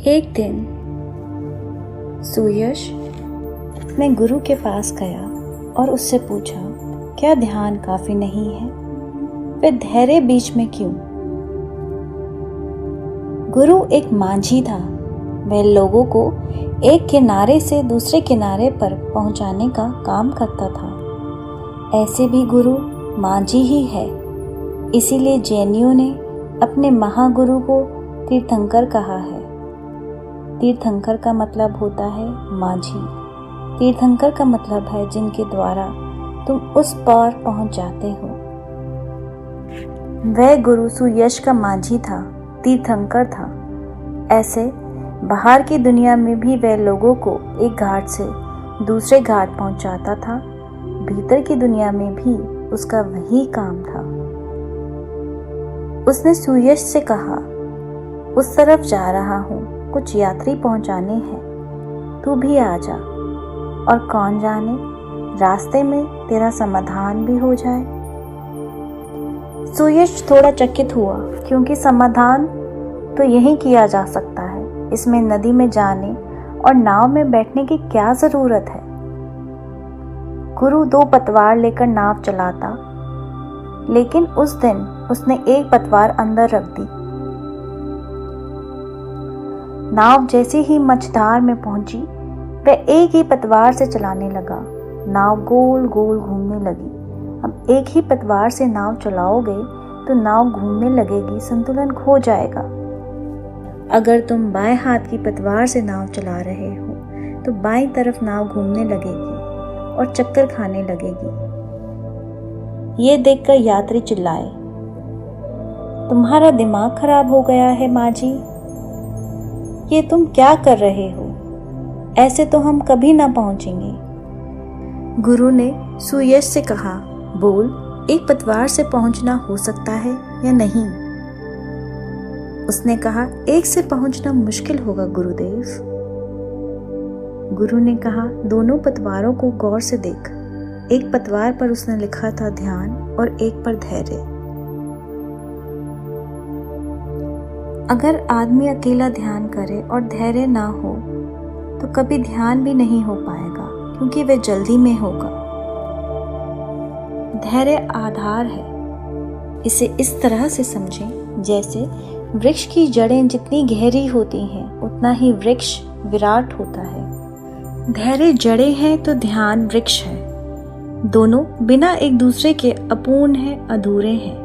एक दिन सुयश अपने गुरु के पास गया और उससे पूछा, क्या ध्यान काफी नहीं है? फिर धैर्य बीच में क्यों? गुरु एक मांझी था। वह लोगों को एक किनारे से दूसरे किनारे पर पहुंचाने का काम करता था। ऐसे भी गुरु मांझी ही है। इसीलिए जैनियों ने अपने महागुरु को तीर्थंकर कहा है। तीर्थंकर का मतलब होता है मांझी। तीर्थंकर का मतलब है जिनके द्वारा तुम उस पार पहुंच जाते हो। वह गुरु सुयश का मांझी था, तीर्थंकर था। ऐसे बाहर की दुनिया में भी वह लोगों को एक घाट से दूसरे घाट पहुंचाता था। भीतर की दुनिया में भी उसका वही काम था। उसने सुयश से कहा, उस तरफ जा रहा हूँ, कुछ यात्री पहुंचाने हैं, तू भी आ जा। और कौन जाने रास्ते में तेरा समाधान भी हो जाए। सुयश थोड़ा चकित हुआ, क्योंकि समाधान तो यही किया जा सकता है। इसमें नदी में जाने और नाव में बैठने की क्या जरूरत है? गुरु 2 पतवार लेकर नाव चलाता, लेकिन उस दिन उसने एक पतवार अंदर रख दी। नाव जैसे ही मझधार में पहुंची, वह एक ही पतवार से चलाने लगा। नाव गोल गोल घूमने लगी। अब एक ही पतवार से नाव चलाओगे तो नाव घूमने लगेगी, संतुलन खो जाएगा। अगर तुम बाएं हाथ की पतवार से नाव चला रहे हो तो बाईं तरफ नाव घूमने लगेगी और चक्कर खाने लगेगी। ये देखकर यात्री चिल्लाए, तुम्हारा दिमाग खराब हो गया है मांझी, ये तुम क्या कर रहे हो? ऐसे तो हम कभी ना पहुंचेंगे। गुरु ने सुयश से कहा, बोल, एक पतवार से पहुंचना हो सकता है या नहीं? उसने कहा, एक से पहुंचना मुश्किल होगा गुरुदेव। गुरु ने कहा, दोनों पतवारों को गौर से देख। एक पतवार पर उसने लिखा था ध्यान और एक पर धैर्य। अगर आदमी अकेला ध्यान करे और धैर्य ना हो तो कभी ध्यान भी नहीं हो पाएगा, क्योंकि वह जल्दी में होगा। धैर्य आधार है। इसे इस तरह से समझें, जैसे वृक्ष की जड़ें जितनी गहरी होती हैं उतना ही वृक्ष विराट होता है। धैर्य जड़ें हैं तो ध्यान वृक्ष है। दोनों बिना एक दूसरे के अपूर्ण हैं, अधूरे हैं।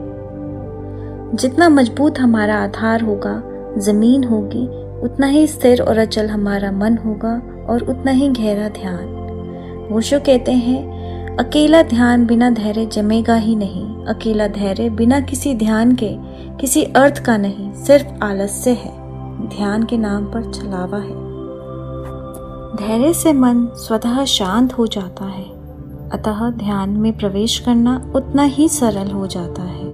जितना मजबूत हमारा आधार होगा, जमीन होगी, उतना ही स्थिर और अचल हमारा मन होगा और उतना ही गहरा ध्यान। ओशो कहते हैं, अकेला ध्यान बिना धैर्य जमेगा ही नहीं। अकेला धैर्य बिना किसी ध्यान के किसी अर्थ का नहीं, सिर्फ आलस्य है। ध्यान के नाम पर छलावा है। धैर्य से मन स्वतः शांत हो जाता है, अतः ध्यान में प्रवेश करना उतना ही सरल हो जाता है।